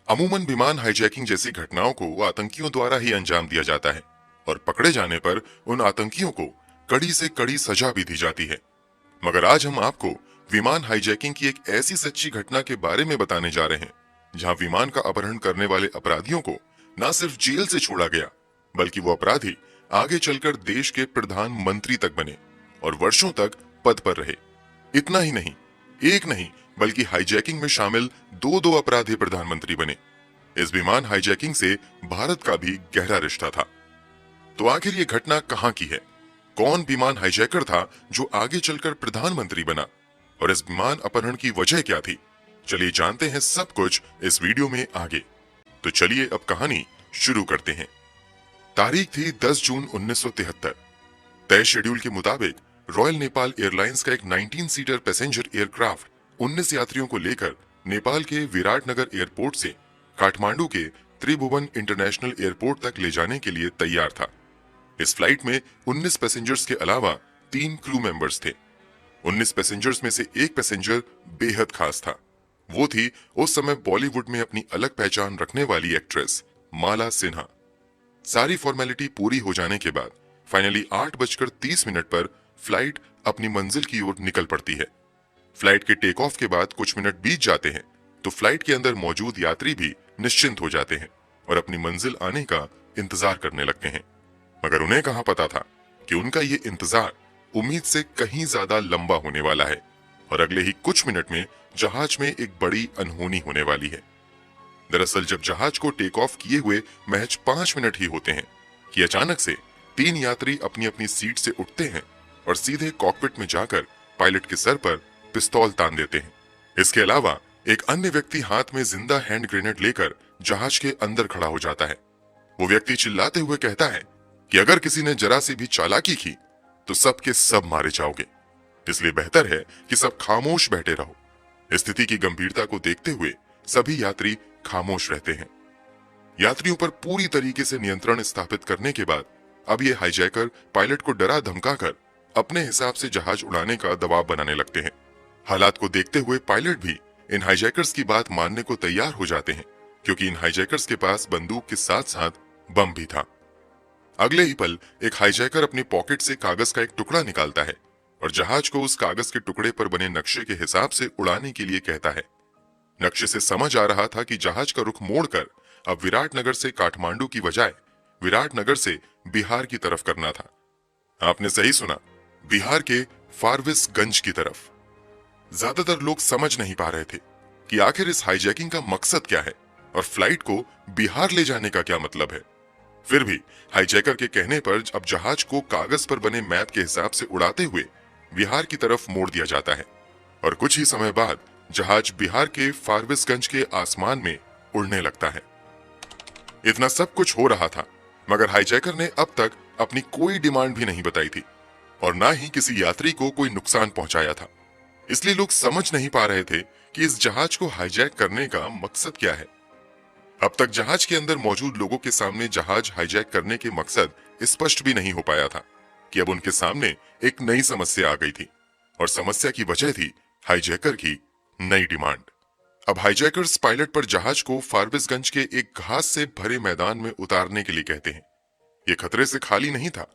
अमूमन विमान हाईजैकिंग जैसी घटनाओं को आतंकियों द्वारा ही अंजाम दिया जाता है और पकड़े जाने पर उन आतंकियों को कड़ी से कड़ी सजा भी दी जाती है। मगर आज हम आपको विमान हाईजैकिंग की एक ऐसी सच्ची घटना के बारे में बताने जा रहे हैं जहां विमान का अपहरण करने वाले अपराधियों को न सिर्फ जेल से छोड़ा गया, बल्कि वो अपराधी आगे चलकर देश के प्रधानमंत्री तक बने और वर्षों तक पद पर रहे। इतना ही नहीं, एक नहीं बल्कि हाईजैकिंग में शामिल दो दो अपराधी प्रधानमंत्री बने। इस विमान हाईजैकिंग से भारत का भी गहरा रिश्ता था। तो आखिर ये घटना कहां की है? कौन विमान हाईजैकर था जो आगे चलकर प्रधानमंत्री बना? और इस विमान अपहरण की वजह क्या थी? चलिए जानते हैं सब कुछ इस वीडियो में आगे। तो चलिए अब कहानी शुरू करते हैं। तारीख थी 10 जून 1973। तय शेड्यूल के मुताबिक रॉयल नेपाल एयरलाइंस का एक 19 सीटर पैसेंजर एयरक्राफ्ट 19 यात्रियों को लेकर नेपाल के विराटनगर एयरपोर्ट से काठमांडू के त्रिभुवन इंटरनेशनल एयरपोर्ट तक ले जाने के लिए तैयार था। इस फ्लाइट में 19 पैसेंजर्स के अलावा 3 क्रू मेंबर्स थे। 19 पैसेंजर्स में से एक पैसेंजर बेहद खास था। वो थी उस समय बॉलीवुड में अपनी अलग पहचान रखने वाली एक्ट्रेस माला सिन्हा। सारी फॉर्मेलिटी पूरी हो जाने के बाद फाइनली 8:30 पर फ्लाइट अपनी मंजिल की ओर निकल पड़ती है। फ्लाइट के टेक ऑफ के बाद कुछ मिनट बीत जाते हैं तो फ्लाइट के अंदर मौजूद यात्री भी निश्चिंत हो जाते हैं और अपनी मंजिल आने का इंतजार करने लगते हैं। मगर उन्हें कहां पता था कि उनका ये इंतजार उम्मीद से कहीं ज्यादा लंबा होने वाला है और अगले ही कुछ मिनट में जहाज में एक बड़ी अनहोनी होने वाली है। दरअसल जब जहाज को टेक ऑफ किए हुए महज 5 मिनट ही होते हैं कि अचानक से 3 यात्री अपनी अपनी सीट से उठते हैं और सीधे कॉकपिट में जाकर पायलट के सर पर पिस्तौल तान देते हैं। इसके अलावा एक अन्य व्यक्ति हाथ में जिंदा हैंड ग्रेनेड लेकर जहाज के अंदर खड़ा हो जाता है। वो व्यक्ति चिल्लाते हुए कहता है कि अगर किसी ने जरा सी भी चालाकी की तो सब के सब मारे जाओगे, इसलिए बेहतर है कि सब खामोश बैठे रहो। स्थिति की गंभीरता को देखते हुए सभी यात्री खामोश रहते हैं। यात्रियों पर पूरी तरीके से नियंत्रण स्थापित करने के बाद अब ये हाईजैकर पायलट को डरा धमकाकर अपने हिसाब से जहाज उड़ाने का दबाव बनाने लगते हैं। हालात को देखते हुए पायलट भी इन हाईजैकर्स की बात मानने को तैयार हो जाते हैं, क्योंकि इन हाईजैकर्स के पास बंदूक के साथ साथ बम भी था। अगले ही पल एक हाईजैकर अपनी पॉकेट से कागज का एक टुकड़ा निकालता है और जहाज को उस कागज के टुकड़े पर बने नक्शे के हिसाब से उड़ाने के लिए कहता है। नक्शे से समझ आ रहा था कि जहाज का रुख मोड़कर अब विराटनगर से काठमांडू की बजाय विराटनगर से बिहार की तरफ करना था। आपने सही सुना, बिहार के फारबिसगंज की तरफ। ज्यादातर लोग समझ नहीं पा रहे थे कि आखिर इस हाईजैकिंग का मकसद क्या है और फ्लाइट को बिहार ले जाने का क्या मतलब है। फिर भी हाईजैकर के कहने पर अब जहाज को कागज पर बने मैप के हिसाब से उड़ाते हुए बिहार की तरफ मोड़ दिया जाता है और कुछ ही समय बाद जहाज बिहार के फारबिसगंज के आसमान में उड़ने लगता है। इतना सब कुछ हो रहा था मगर हाईजैकर ने अब तक अपनी कोई डिमांड भी नहीं बताई थी और ना ही किसी यात्री को कोई नुकसान पहुंचाया था। इसलिए लोग समझ नहीं पा रहे थे कि इस जहाज को हाईजैक करने का मकसद क्या है। अब तक जहाज के अंदर मौजूद लोगों के सामने जहाज हाईजैक करने के मकसद स्पष्ट भी नहीं हो पाया था कि अब उनके सामने एक नई समस्या आ गई थी और समस्या की वजह थी हाईजैकर की नई डिमांड। अब हाईजैकर्स पायलट पर जहाज को फारबिसगंज के एक घास से भरे मैदान में उतारने के लिए कहते हैं। ये खतरे से खाली नहीं था।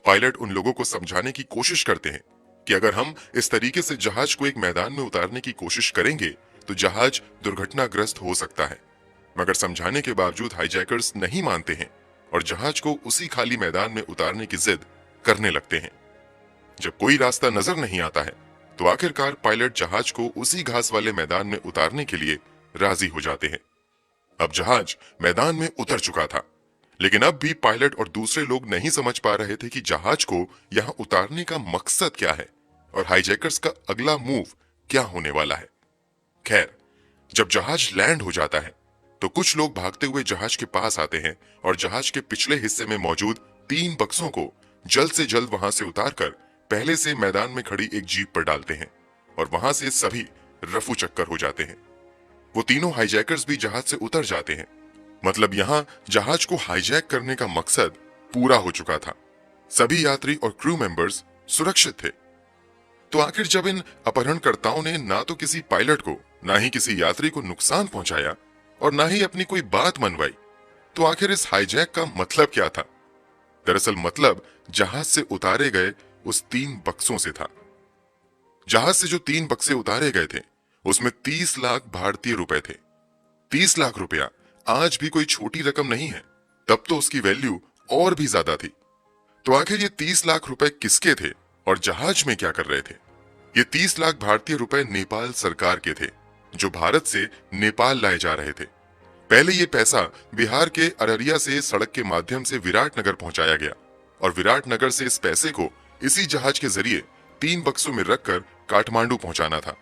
पायलट उन लोगों को समझाने की कोशिश करते हैं कि अगर हम इस तरीके से जहाज को एक मैदान में उतारने की कोशिश करेंगे तो जहाज दुर्घटनाग्रस्त हो सकता है। मगर समझाने के बावजूद हाईजैकर्स नहीं मानते हैं और जहाज को उसी खाली मैदान में उतारने की जिद करने लगते हैं। जब कोई रास्ता नजर नहीं आता है तो आखिरकार पायलट जहाज को उसी घास वाले मैदान में उतारने के लिए राजी हो जाते हैं। अब जहाज मैदान में उतर चुका था, लेकिन अब भी पायलट और दूसरे लोग नहीं समझ पा रहे थे कि जहाज को यहां उतारने का मकसद क्या है और हाईजैकर्स का अगला मूव क्या होने वाला है। खैर, जब जहाज लैंड हो जाता है तो कुछ लोग भागते हुए जहाज के पास आते हैं और जहाज के पिछले हिस्से में मौजूद 3 बक्सों को जल्द से जल्द वहां से उतारकर पहले से मैदान में खड़ी एक जीप पर डालते हैं और वहां से सभी रफू चक्कर हो जाते हैं। वो तीनों हाईजैकर्स भी जहाज से उतर जाते हैं। मतलब यहां जहाज को हाईजैक करने का मकसद पूरा हो चुका था। सभी यात्री और क्रू मेंबर्स सुरक्षित थे। तो आखिर जब इन अपहरणकर्ताओं ने ना तो किसी पायलट को ना ही किसी यात्री को नुकसान पहुंचाया, और ना ही अपनी कोई बात मनवाई। तो आखिर इस हाईजैक का मतलब क्या था? दरअसल मतलब जहाज से उतारे गए उस 3 बक्सों से था। जहाज से जो 3 बक्से उतारे गए थे उसमें 30 लाख भारतीय रुपए थे। 30 लाख रुपया आज भी कोई छोटी रकम नहीं है, तब तो उसकी वैल्यू और भी ज्यादा थी। तो आखिर ये 30 लाख रुपए किसके थे और जहाज में क्या कर रहे थे? ये 30 लाख भारतीय रुपए नेपाल सरकार के थे, जो भारत से नेपाल लाए जा रहे थे। पहले ये पैसा बिहार के अररिया से सड़क के माध्यम से विराटनगर पहुंचाया गया और विराटनगर से इस पैसे को इसी जहाज के जरिए 3 बक्सों में रखकर काठमांडू पहुंचाना था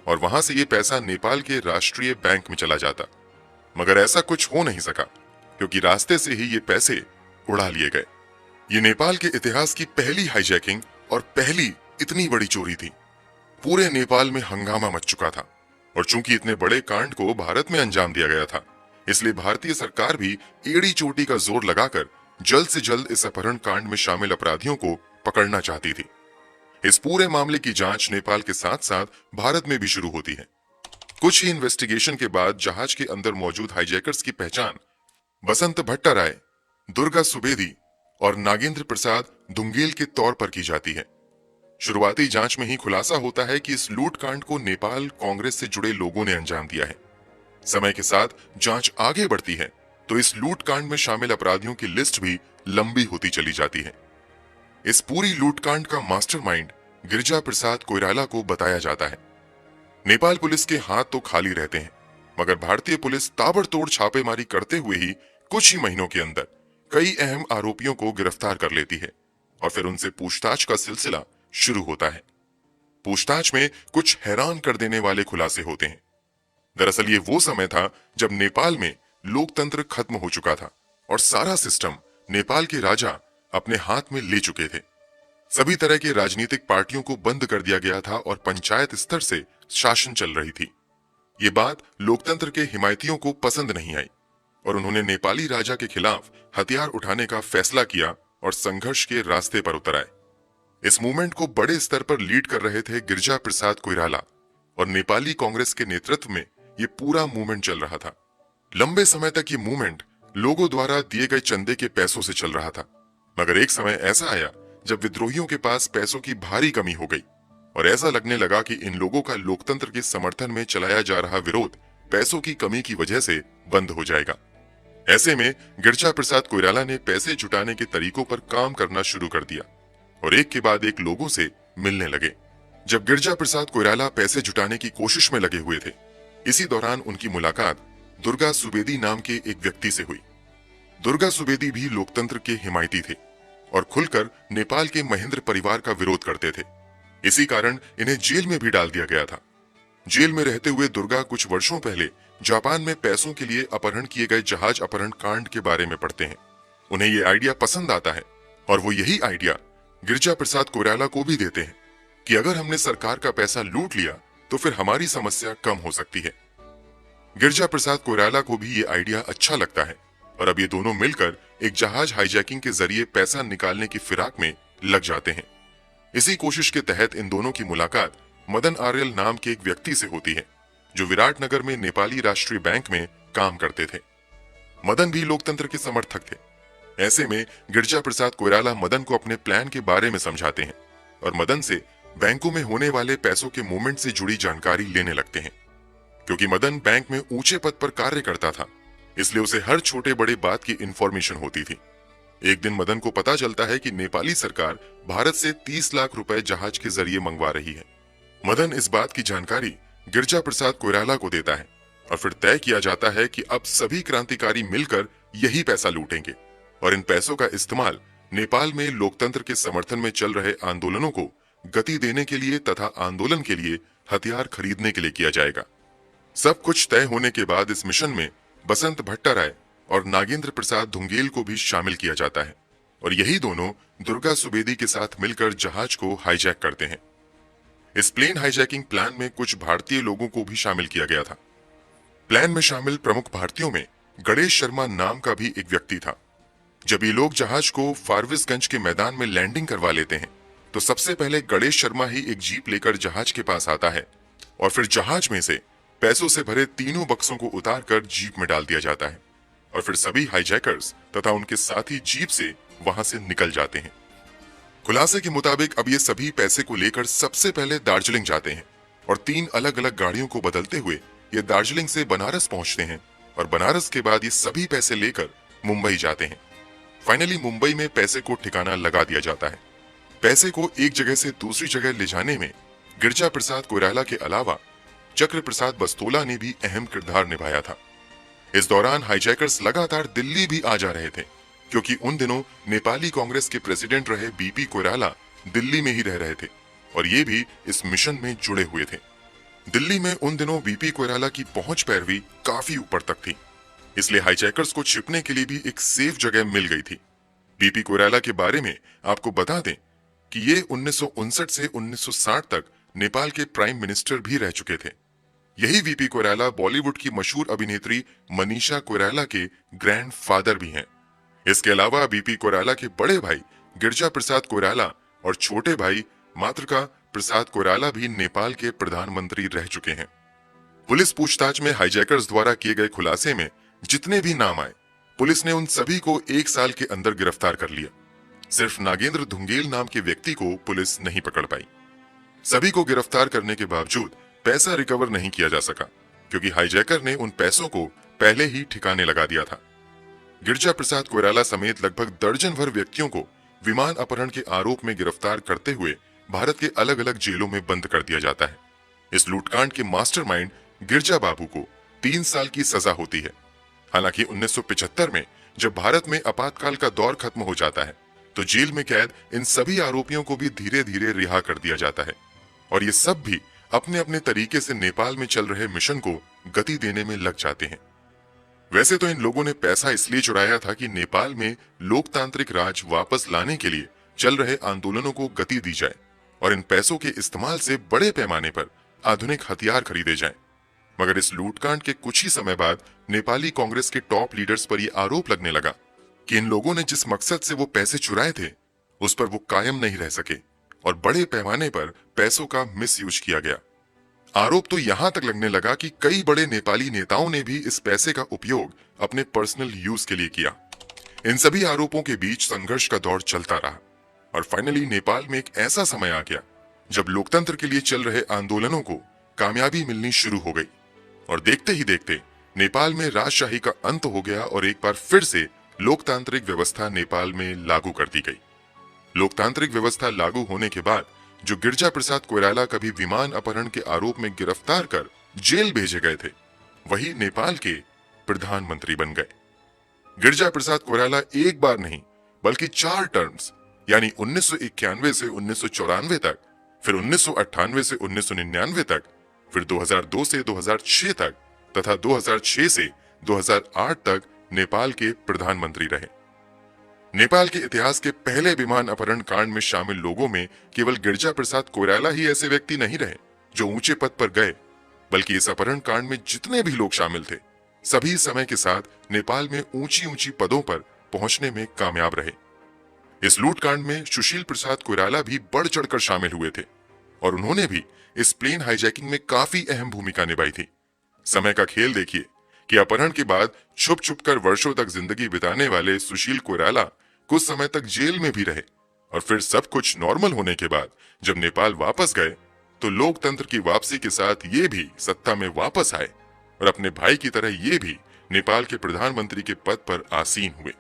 और वहां से ये पैसा नेपाल के राष्ट्रीय बैंक में चला जाता। मगर ऐसा कुछ हो नहीं सका क्योंकि रास्ते से ही ये पैसे उड़ा लिए गए। ये नेपाल के इतिहास की पहली हाईजैकिंग और पहली इतनी बड़ी चोरी थी। पूरे नेपाल में हंगामा मच चुका था और चूंकि इतने बड़े कांड को भारत में अंजाम दिया गया था, इसलिए भारतीय सरकार भी एड़ी चोटी का जोर लगाकर जल्द से जल्द इस अपहरण कांड में शामिल अपराधियों को पकड़ना चाहती थी। इस पूरे मामले की जांच नेपाल के साथ साथ भारत में भी शुरू होती है। कुछ ही इन्वेस्टिगेशन के बाद जहाज के अंदर मौजूद हाईजैकर्स की पहचान बसंत भट्टाराय, दुर्गा सुवेदी और नागेंद्र प्रसाद धुंगेल के तौर पर की जाती है। शुरुआती जांच में ही खुलासा होता है कि इस लूट कांड को नेपाल कांग्रेस से जुड़े लोगों ने अंजाम दिया है। समय के साथ जांच आगे बढ़ती है तो इस लूट कांड में शामिल अपराधियों की लिस्ट भी लंबी होती चली जाती है। इस पूरी लूटकांड का मास्टरमाइंड गिरिजा प्रसाद कोइराला को बताया जाता है। नेपाल पुलिस के हाथ तो खाली रहते हैं, मगर भारतीय पुलिस ताबड़तोड़ छापेमारी करते हुए ही कुछ ही महीनों के अंदर कई अहम आरोपियों को गिरफ्तार कर लेती है और फिर उनसे पूछताछ का सिलसिला शुरू होता है। पूछताछ में कुछ हैरान कर देने वाले खुलासे होते हैं। दरअसल ये वो समय था जब नेपाल में लोकतंत्र खत्म हो चुका था और सारा सिस्टम नेपाल के राजा अपने हाथ में ले चुके थे। सभी तरह के राजनीतिक पार्टियों को बंद कर दिया गया था और पंचायत स्तर से शासन चल रही थी। ये बात लोकतंत्र के हिमायतियों को पसंद नहीं आई और उन्होंने नेपाली राजा के खिलाफ हथियार उठाने का फैसला किया और संघर्ष के रास्ते पर उतर आए। इस मूवमेंट को बड़े स्तर पर लीड कर रहे थे गिरिजा प्रसाद कोइराला और नेपाली कांग्रेस के नेतृत्व में ये पूरा मूवमेंट चल रहा था। लंबे समय तक ये मूवमेंट लोगों द्वारा दिए गए चंदे के पैसों से चल रहा था, मगर एक समय ऐसा आया जब विद्रोहियों के पास पैसों की भारी कमी हो गई और ऐसा लगने लगा कि इन लोगों का लोकतंत्र के समर्थन में चलाया जा रहा विरोध पैसों की कमी की वजह से बंद हो जाएगा। ऐसे में गिरिजा प्रसाद कोइराला ने पैसे जुटाने के तरीकों पर काम करना शुरू कर दिया और एक के बाद एक लोगों से मिलने लगे। जब गिरिजा प्रसाद कोइराला पैसे जुटाने की कोशिश में लगे हुए थे, इसी दौरान उनकी मुलाकात दुर्गा सुवेदी नाम के एक व्यक्ति से हुई। दुर्गा सुवेदी भी लोकतंत्र के हिमायती थे और खुलकर नेपाल के महेंद्र परिवार का विरोध करते थे। इसी कारण इन्हें जेल में भी डाल दिया गया था। जेल में रहते हुए दुर्गा कुछ वर्षों पहले जापान में पैसों के लिए अपहरण किए गए जहाज अपहरण कांड के बारे में पढ़ते हैं। उन्हें ये आइडिया पसंद आता है और वो यही आइडिया गिरिजा प्रसाद कोइराला को भी देते हैं कि अगर हमने सरकार का पैसा लूट लिया तो फिर हमारी समस्या कम हो सकती है। गिरिजा प्रसाद कोइराला को भी ये आइडिया अच्छा लगता है और अब ये दोनों मिलकर एक जहाज हाईजैकिंग के जरिए पैसा निकालने की फिराक में लग जाते हैं। इसी कोशिश के तहत इन दोनों की मुलाकात मदन आर्यल नाम के एक व्यक्ति से होती है जो विराटनगर में नेपाली राष्ट्रीय बैंक में काम करते थे। मदन भी लोकतंत्र के समर्थक थे। ऐसे में गिरिजा प्रसाद कोइराला मदन को अपने प्लान के बारे में समझाते हैं और मदन से बैंकों में होने वाले पैसों के मूवमेंट से जुड़ी जानकारी लेने लगते हैं। क्योंकि मदन बैंक में ऊंचे पद पर कार्य करता था, इसलिए उसे हर छोटे बड़े बात की इंफॉर्मेशन होती थी। एक दिन मदन को पता चलता है कि नेपाली सरकार भारत से 30 लाख रुपए जहाज के जरिए मंगवा रही है। मदन इस बात की जानकारी गिरिजा प्रसाद कोइराला को देता है और फिर तय किया जाता है कि अब सभी क्रांतिकारी मिलकर यही पैसा लूटेंगे और इन पैसों का इस्तेमाल नेपाल में लोकतंत्र के समर्थन में चल रहे आंदोलनों को गति देने के लिए तथा आंदोलन के लिए हथियार खरीदने के लिए किया जाएगा। सब कुछ तय होने के बाद इस मिशन में बसंत भट्टाराय और नागेंद्र प्रसाद धुंगेल को भी शामिल किया जाता है और यही दोनों दुर्गा सुवेदी के साथ मिलकर जहाज को हाईजैक करते हैं। इस प्लेन हाईजैकिंग प्लान में कुछ भारतीय लोगों को भी शामिल किया गया था। प्लान में शामिल प्रमुख भारतीयों में गणेश शर्मा नाम का भी एक व्यक्ति था। जब ये लोग जहाज को फारबिसगंज के मैदान में लैंडिंग करवा लेते हैं तो सबसे पहले गणेश शर्मा ही एक जीप लेकर जहाज के पास आता है और फिर जहाज में से पैसों से भरे तीनों बक्सों को उतारकर जीप में डाल दिया जाता है और फिर सभी हाईजैकर्स तथा उनके साथी जीप से वहां से निकल जाते हैं। खुलासे के मुताबिक अब ये सभी पैसे को लेकर सबसे पहले दार्जिलिंग जाते हैं और 3 अलग अलग गाड़ियों को बदलते हुए ये दार्जिलिंग से बनारस पहुंचते हैं और बनारस के बाद ये सभी पैसे लेकर मुंबई जाते हैं। फाइनली मुंबई में पैसे को ठिकाना लगा दिया जाता है। पैसे को एक जगह से दूसरी जगह ले जाने में गिरजा प्रसाद कोइराला के अलावा चक्र प्रसाद बस्तोला ने भी अहम किरदार निभाया था। इस दौरान हाईजैकर्स लगातार दिल्ली भी आ जा रहे थे क्योंकि उन दिनों नेपाली कांग्रेस के प्रेसिडेंट रहे बीपी कोइराला दिल्ली में ही रह रहे थे और ये भी इस मिशन में जुड़े हुए थे। दिल्ली में उन दिनों बीपी कोइराला की पहुंच पैरवी काफी ऊपर तक थी, इसलिए हाईजैकर्स को छिपने के लिए भी एक सेफ जगह मिल गई थी। बीपी कोइराला के बारे में आपको बता दें कि ये 1959 से 1960 तक नेपाल के प्राइम मिनिस्टर भी रह चुके थे। यही बीपी कोइराला बॉलीवुड की मशहूर अभिनेत्री मनीषा कोइराला के ग्रैंडफादर भी हैं। इसके अलावा बीपी कोइराला के बड़े भाई गिरजा प्रसाद कोइराला और छोटे भाई मातृका प्रसाद कोइराला भी नेपाल के प्रधानमंत्री रह चुके हैं। पुलिस पूछताछ में हाईजैकर्स द्वारा किए गए खुलासे में जितने भी नाम आए, पुलिस ने उन सभी को 1 साल के अंदर गिरफ्तार कर लिया। सिर्फ नागेंद्र धुंगेल नाम के व्यक्ति को पुलिस नहीं पकड़ पाई। सभी को गिरफ्तार करने के बावजूद पैसा रिकवर नहीं किया जा सका क्योंकि हाईजैकर ने उन पैसों को पहले ही ठिकाने लगा दिया था। गिरजा प्रसाद कोइराला समेत लगभग दर्जन भर व्यक्तियों को विमान अपहरण के आरोप में गिरफ्तार करते हुए भारत के अलग अलग जेलों में बंद कर दिया जाता है। इस लूटकांड के मास्टरमाइंड गिरजा बाबू को 3 साल की सजा होती है। हालांकि 1975 में जब भारत में आपातकाल का दौर खत्म हो जाता है तो जेल में कैद इन सभी आरोपियों को भी धीरे धीरे रिहा कर दिया जाता है और ये सब भी अपने अपने तरीके से नेपाल में चल रहे मिशन को गति देने में लग जाते हैं। वैसे तो इन लोगों ने पैसा इसलिए चुराया था कि नेपाल में लोकतांत्रिक राज वापस लाने के लिए चल रहे आंदोलनों को गति दी जाए और इन पैसों के इस्तेमाल से बड़े पैमाने पर आधुनिक हथियार खरीदे जाएं। मगर इस लूटकांड के कुछ ही समय बाद नेपाली कांग्रेस के टॉप लीडर्स पर यह आरोप लगने लगा कि इन लोगों ने जिस मकसद से वो पैसे चुराए थे उस पर वो कायम नहीं रह सके और बड़े पैमाने पर पैसों का मिसयूज किया गया। आरोप तो यहां तक लगने लगा कि कई बड़े नेपाली नेताओं ने भी इस पैसे का उपयोग अपने पर्सनल यूज के लिए किया। इन सभी आरोपों के बीच संघर्ष का दौर चलता रहा और फाइनली नेपाल में एक ऐसा समय आ गया जब लोकतंत्र के लिए चल रहे आंदोलनों को कामयाबी मिलनी शुरू हो गई और देखते ही देखते नेपाल में राजशाही का अंत हो गया और एक बार फिर से लोकतांत्रिक व्यवस्था नेपाल में लागू कर दी गई। लोकतांत्रिक व्यवस्था लागू होने के बाद जो गिरजा प्रसाद कोइराला कभी विमान अपहरण के आरोप में गिरफ्तार कर जेल भेजे गए थे वही नेपाल के प्रधानमंत्री बन गए। गिरजा प्रसाद कोइराला एक बार नहीं बल्कि 4 टर्म्स यानी 1991 से 1994 तक, फिर 1998 से 1999 तक, फिर 2002 से 2006 तक तथा 2006 से 2008 तक नेपाल के प्रधानमंत्री रहे। नेपाल के इतिहास के पहले विमान अपहरण कांड में शामिल लोगों में केवल गिरजा प्रसाद कोइराला ही ऐसे व्यक्ति नहीं रहे जो ऊंचे पद पर गए, बल्कि इस अपहरण कांड में जितने भी लोग शामिल थे सभी समय के साथ नेपाल में ऊंची ऊंची पदों पर पहुंचने में कामयाब रहे। इस लूटकांड में सुशील प्रसाद कोइराला भी बढ़ चढ़कर शामिल हुए थे और उन्होंने भी इस प्लेन हाईजैकिंग में काफी अहम भूमिका निभाई थी। समय का खेल देखिए कि अपहरण के बाद छुप छुप कर वर्षों तक जिंदगी बिताने वाले सुशील कोइराला कुछ समय तक जेल में भी रहे और फिर सब कुछ नॉर्मल होने के बाद जब नेपाल वापस गए तो लोकतंत्र की वापसी के साथ ये भी सत्ता में वापस आए और अपने भाई की तरह ये भी नेपाल के प्रधानमंत्री के पद पर आसीन हुए।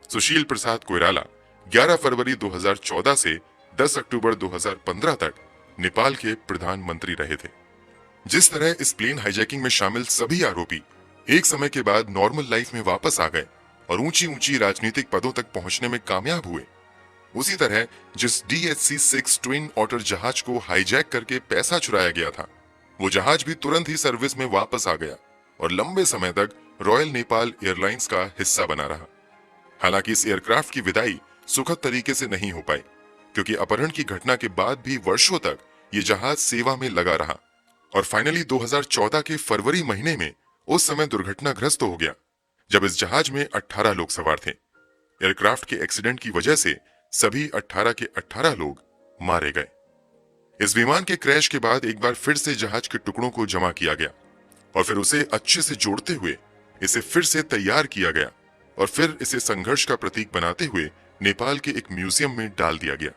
सुशील प्रसाद कोइराला 11 फरवरी 2014 से 10 अक्टूबर 2015 तक नेपाल के प्रधानमंत्री रहे थे। जिस तरह इस प्लेन हाईजैकिंग में शामिल सभी आरोपी एक समय के बाद नॉर्मल लाइफ में वापस आ गए और ऊंची ऊंची राजनीतिक पदों तक पहुंचने में कामयाब हुए, उसी तरह जिस DHC-6 ट्विन ऑटर जहाज को हाईजैक करके पैसा चुराया गया था वो जहाज भी तुरंत ही सर्विस में वापस आ गया और लंबे समय तक रॉयल नेपाल एयरलाइंस का हिस्सा बना रहा। हालांकि इस एयरक्राफ्ट की विदाई सुखद तरीके से नहीं हो पाई क्योंकि अपहरण की घटना के बाद भी वर्षों तक ये जहाज सेवा में लगा रहा और फाइनली 2014 के फरवरी महीने में उस समय दुर्घटनाग्रस्त हो गया जब इस जहाज में 18 लोग सवार थे। एयरक्राफ्ट के एक्सीडेंट की वजह से सभी 18 के 18 लोग मारे गए। इस विमान के क्रैश के बाद एक बार फिर से जहाज के टुकड़ों को जमा किया गया और फिर उसे अच्छे से जोड़ते हुए इसे फिर से तैयार किया गया और फिर इसे संघर्ष का प्रतीक बनाते हुए नेपाल के एक म्यूजियम में डाल दिया गया।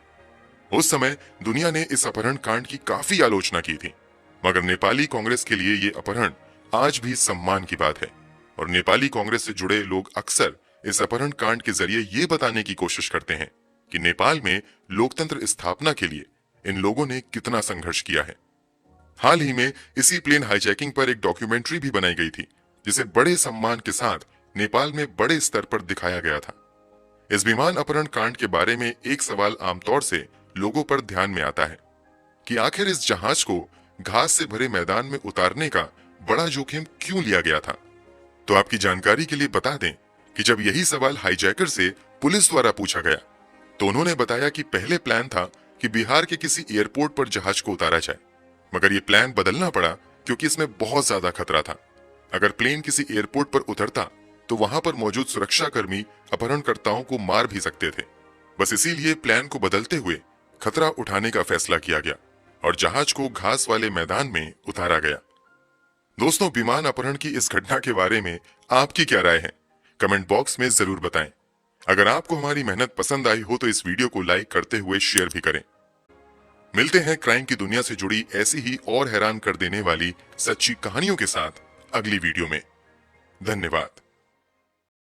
उस समय दुनिया ने इस अपहरण कांड की काफी आलोचना की थी, मगर नेपाली कांग्रेस के लिए ये अपहरण आज भी सम्मान की बात है और नेपाली कांग्रेस से जुड़े लोग अक्सर इस अपहरण कांड के जरिए ये बताने की कोशिश करते हैं कि नेपाल में लोकतंत्र स्थापना के लिए इन लोगों ने कितना संघर्ष किया है। हाल ही में इसी प्लेन हाईजैकिंग पर एक डॉक्यूमेंट्री भी बनाई गई थी, जिसे बड़े सम्मान के साथ नेपाल में बड़े स्तर पर दिखाया गया था। इस विमान अपहरण कांड के बारे में एक सवाल आमतौर से लोगों पर ध्यान में आता है कि आखिर इस जहाज को घास से भरे मैदान में उतारने का बड़ा जोखिम क्यों लिया गया था। तो आपकी जानकारी के लिए बता दें कि जब यही सवाल हाईजैकर से पुलिस द्वारा पूछा गया तो उन्होंने बताया कि पहले प्लान था कि बिहार के किसी एयरपोर्ट पर जहाज को उतारा जाए, मगर ये प्लान बदलना पड़ा क्योंकि इसमें बहुत ज्यादा खतरा था। अगर प्लेन किसी एयरपोर्ट पर उतरता तो वहां पर मौजूद सुरक्षाकर्मी अपहरणकर्ताओं को मार भी सकते थे। बस इसीलिए प्लान को बदलते हुए खतरा उठाने का फैसला किया गया और जहाज को घास वाले मैदान में उतारा गया। दोस्तों, विमान अपहरण की इस घटना के बारे में आपकी क्या राय है, कमेंट बॉक्स में जरूर बताएं। अगर आपको हमारी मेहनत पसंद आई हो तो इस वीडियो को लाइक करते हुए शेयर भी करें। मिलते हैं क्राइम की दुनिया से जुड़ी ऐसी ही और हैरान कर देने वाली सच्ची कहानियों के साथ अगली वीडियो में। धन्यवाद।